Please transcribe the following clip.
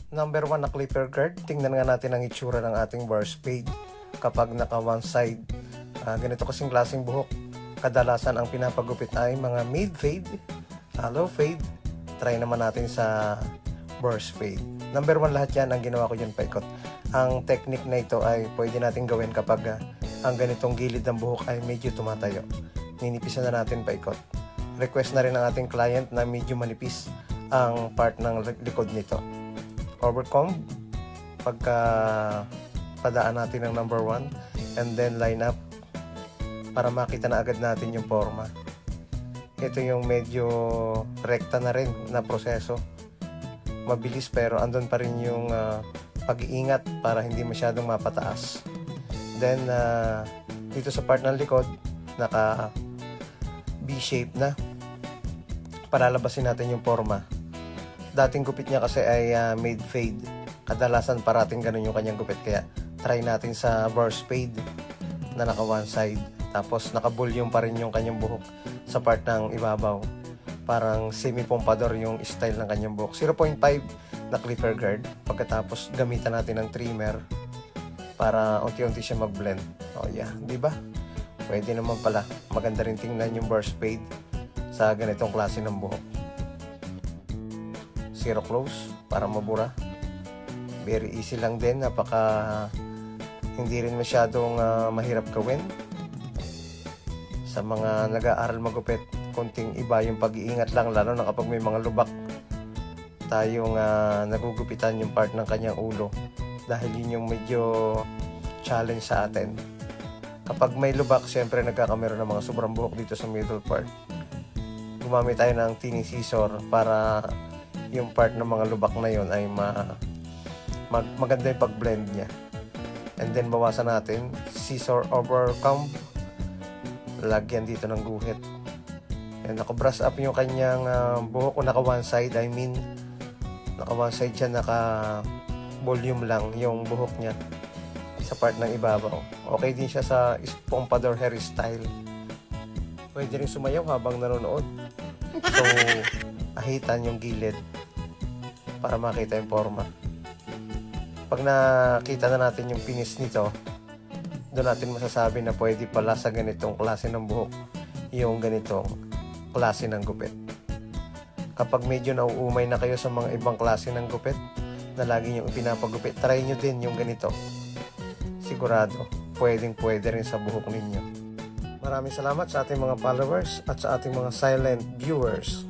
Number 1 na clipper guard. Tingnan nga natin ang itsura ng ating burst fade kapag naka one side. Ganito kasing klaseng buhok. Kadalasan ang pinapagupit ay mga mid fade, low fade. Try naman natin sa burst fade. Number 1 lahat yan. Ang ginawa ko dyan paikot. Ang technique na ito ay pwede natin gawin kapag ang ganitong gilid ng buhok ay medyo tumatayo. Ninipisan na natin paikot. Request na rin ng ating client na medyo manipis ang part ng likod nito. Overcomb pagka padaan natin ng number 1 and then line up para makita na agad natin yung forma. Ito yung medyo rekta na rin na proseso. Mabilis pero andun pa rin yung pag-iingat para hindi masyadong mapataas. Then dito sa part ng likod naka B-shape na. Palalabasin natin yung forma. Dating gupit niya kasi ay made fade. Kadalasan parating ganun yung kanyang gupit. Kaya try natin sa burst fade na naka one side. Tapos naka-volume pa rin yung kanyang buhok sa part ng ibabaw. Parang semi-pompador yung style ng kanyang buhok. 0.5 na clipper guard. Pagkatapos gamitan natin ng trimmer para unti-unti siya mag-blend. Oh yeah, di ba? Pwede naman pala. Maganda rin tingnan yung burst fade sa ganitong klase ng buhok. Zero close para mabura. Very easy lang din. Hindi rin masyadong mahirap gawin. Sa mga nag-aaral magupit, konting iba yung pag-iingat lang, lalo na kapag may mga lubak tayong nagugupitan yung part ng kanyang ulo, dahil yun yung medyo challenge sa atin. Kapag may lubak, syempre nagkakamero ng mga sobrang buhok dito sa middle part. Gumamit tayo ng tiny scissor para yung part ng mga lubak na yun ay maganda yung pag-blend niya. And then bawasan natin, scissor over comb, lagyan dito ng guhit. And naka-brush up yung kanyang buhok, o naka one side, naka one side siya, naka volume lang yung buhok niya sa part ng ibabaw. Okay din siya sa pompadour hairstyle. Pwede rin sumayaw habang nanonood. So, ahitan yung gilid para makita yung forma. Pag nakita na natin yung finish nito, doon natin masasabi na pwede pala sa ganitong klase ng buhok yung ganitong klase ng gupit. Kapag medyo nauumay na kayo sa mga ibang klase ng gupit na lagi nyo pinapagupit, try nyo din yung ganito. Sigurado, pwede rin sa buhok ninyo. Maraming salamat sa ating mga followers at sa ating mga silent viewers.